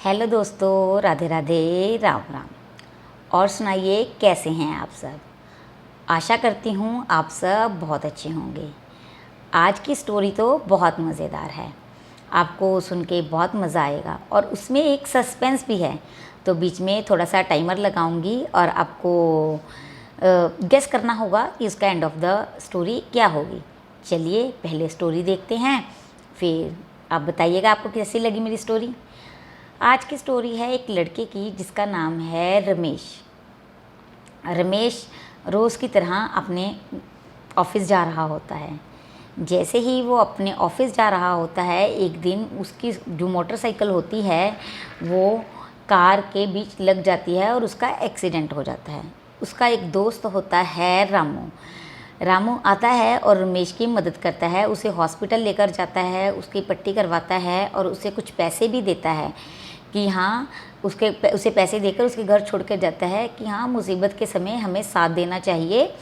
Hello दोस्तों, राधे राधे, राम राम। और सुनाइए, कैसे हैं आप सब। आशा करती हूँ आप सब बहुत अच्छे होंगे। आज की स्टोरी तो बहुत मज़ेदार है, आपको सुन के बहुत मज़ा आएगा और उसमें एक सस्पेंस भी है। तो बीच में थोड़ा सा टाइमर लगाऊंगी और आपको गेस करना होगा कि उसका एंड ऑफ द स्टोरी क्या होगी। चलिए पहले स्टोरी देखते हैं, फिर आप बताइएगा आपको कैसी लगी मेरी स्टोरी। आज की स्टोरी है एक लड़के की जिसका नाम है रमेश। रमेश रोज़ की तरह अपने ऑफिस जा रहा होता है। जैसे ही वो अपने ऑफिस जा रहा होता है, एक दिन उसकी जो मोटरसाइकिल होती है वो कार के बीच लग जाती है और उसका एक्सीडेंट हो जाता है। उसका एक दोस्त होता है रामू। रामू आता है और रमेश की मदद करता है, उसे हॉस्पिटल लेकर जाता है, उसकी पट्टी करवाता है और उसे कुछ पैसे भी देता है कि हाँ उसे पैसे देकर उसके घर छोड़ कर जाता है कि हाँ मुसीबत के समय हमें साथ देना चाहिए।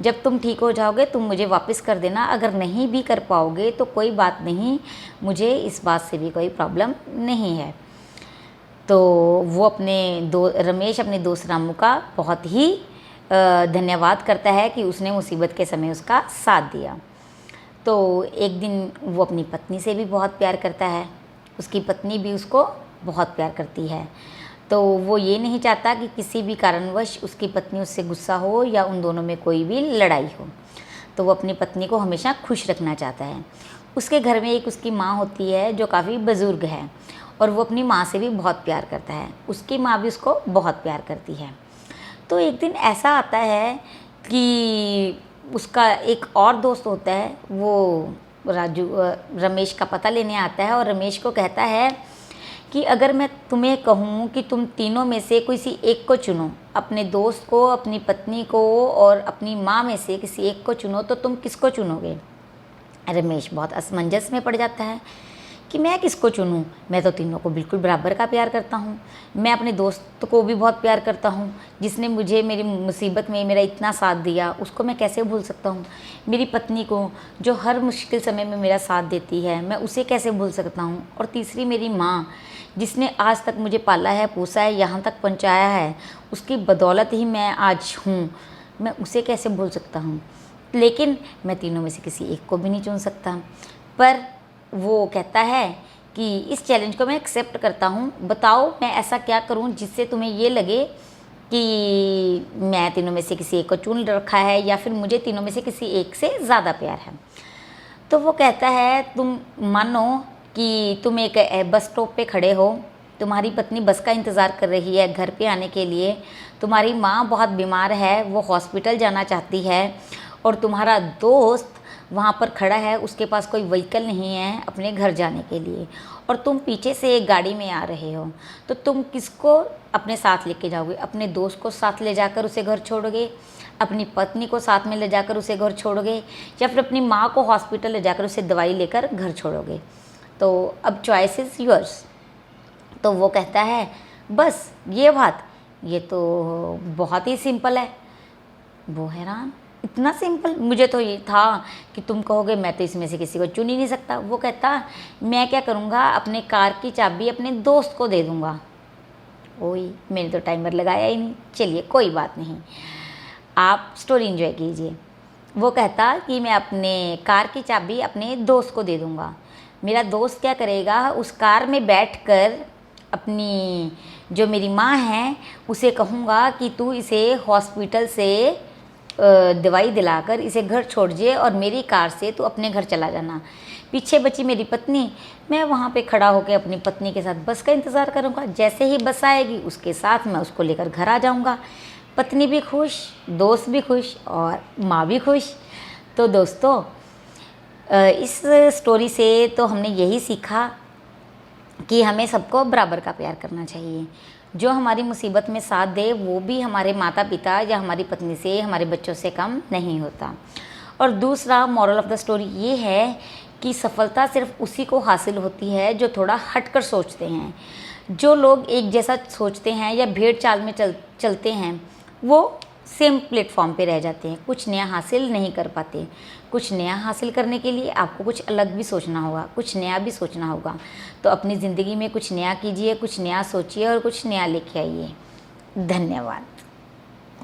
जब तुम ठीक हो जाओगे तुम मुझे वापस कर देना, अगर नहीं भी कर पाओगे तो कोई बात नहीं, मुझे इस बात से भी कोई प्रॉब्लम नहीं है। तो वो रमेश अपने दोस्त रामू का बहुत ही धन्यवाद करता है कि उसने मुसीबत के समय उसका साथ दिया। तो एक दिन वो अपनी पत्नी से भी बहुत प्यार करता है, उसकी पत्नी भी उसको बहुत प्यार करती है। तो वो ये नहीं चाहता कि किसी भी कारणवश उसकी पत्नी उससे गुस्सा हो या उन दोनों में कोई भी लड़ाई हो। तो वो अपनी पत्नी को हमेशा खुश रखना चाहता है। उसके घर में एक उसकी माँ होती है जो काफ़ी बुज़ुर्ग है और वो अपनी माँ से भी बहुत प्यार करता है। उसकी माँ भी उसको बहुत प्यार करती है। तो एक दिन ऐसा आता है कि उसका एक और दोस्त होता है, वो रमेश का पता लेने आता है और रमेश को कहता है कि अगर मैं तुम्हें कहूँ कि तुम तीनों में से किसी एक को चुनो, अपने दोस्त को, अपनी पत्नी को और अपनी माँ में से किसी एक को चुनो, तो तुम किसको चुनोगे। रमेश बहुत असमंजस में पड़ जाता है कि मैं किसको चुनूँ, मैं तो तीनों को बिल्कुल बराबर का प्यार करता हूँ। मैं अपने दोस्त को भी बहुत प्यार करता हूँ, जिसने मुझे मेरी मुसीबत में मेरा इतना साथ दिया, उसको मैं कैसे भूल सकता हूँ। मेरी पत्नी को जो हर मुश्किल समय में मेरा साथ देती है, मैं उसे कैसे भूल सकता हूँ। और तीसरी मेरी माँ, जिसने आज तक मुझे पाला है, पोसा है, यहाँ तक पहुँचाया है, उसकी बदौलत ही मैं आज हूँ, मैं उसे कैसे भूल सकता हूँ। लेकिन मैं तीनों में से किसी एक को भी नहीं चुन सकता। पर वो कहता है कि इस चैलेंज को मैं एक्सेप्ट करता हूँ, बताओ मैं ऐसा क्या करूँ जिससे तुम्हें ये लगे कि मैं तीनों में से किसी एक को चुन रखा है या फिर मुझे तीनों में से किसी एक से ज़्यादा प्यार है। तो वो कहता है, तुम मानो कि तुम एक बस स्टॉप पे खड़े हो, तुम्हारी पत्नी बस का इंतज़ार कर रही है घर पे आने के लिए, तुम्हारी माँ बहुत बीमार है, वो हॉस्पिटल जाना चाहती है और तुम्हारा दोस्त वहाँ पर खड़ा है, उसके पास कोई व्हीकल नहीं है अपने घर जाने के लिए, और तुम पीछे से एक गाड़ी में आ रहे हो। तो तुम किसको अपने साथ लेके जाओगे, अपने दोस्त को साथ ले जाकर उसे घर छोड़ोगे, अपनी पत्नी को साथ में ले जाकर उसे घर छोड़ोगे, या फिर अपनी माँ को हॉस्पिटल ले जाकर उसे दवाई लेकर घर छोड़ोगे। तो अब चॉइस इज़ योर्स। तो वो कहता है, बस ये बात, ये तो बहुत ही सिंपल है। वो हैरान, इतना सिंपल, मुझे तो ये था कि तुम कहोगे मैं तो इसमें से किसी को चुन ही नहीं सकता। वो कहता, मैं क्या करूँगा, अपने कार की चाबी अपने दोस्त को दे दूँगा। ओए, मैंने तो टाइमर लगाया ही नहीं। चलिए कोई बात नहीं, आप स्टोरी एंजॉय कीजिए। वो कहता कि मैं अपने कार की चाबी अपने दोस्त को दे दूँगा। मेरा दोस्त क्या करेगा, उस कार में बैठकर अपनी जो मेरी माँ है उसे कहूँगा कि तू इसे हॉस्पिटल से दवाई दिलाकर इसे घर छोड़ जे और मेरी कार से तू अपने घर चला जाना। पीछे बची मेरी पत्नी, मैं वहाँ पे खड़ा होकर अपनी पत्नी के साथ बस का इंतज़ार करूँगा। जैसे ही बस आएगी उसके साथ मैं उसको लेकर घर आ जाऊँगा। पत्नी भी खुश, दोस्त भी खुश और माँ भी खुश। तो दोस्तों, इस स्टोरी से तो हमने यही सीखा कि हमें सबको बराबर का प्यार करना चाहिए। जो हमारी मुसीबत में साथ दे वो भी हमारे माता पिता या हमारी पत्नी से, हमारे बच्चों से कम नहीं होता। और दूसरा मॉरल ऑफ द स्टोरी ये है कि सफलता सिर्फ उसी को हासिल होती है जो थोड़ा हटकर सोचते हैं। जो लोग एक जैसा सोचते हैं या भेड़ चाल में चलते हैं, वो सेम प्लेटफॉर्म पे रह जाते हैं, कुछ नया हासिल नहीं कर पाते। कुछ नया हासिल करने के लिए आपको कुछ अलग भी सोचना होगा, कुछ नया भी सोचना होगा। तो अपनी ज़िंदगी में कुछ नया कीजिए, कुछ नया सोचिए और कुछ नया लेके आइए। धन्यवाद।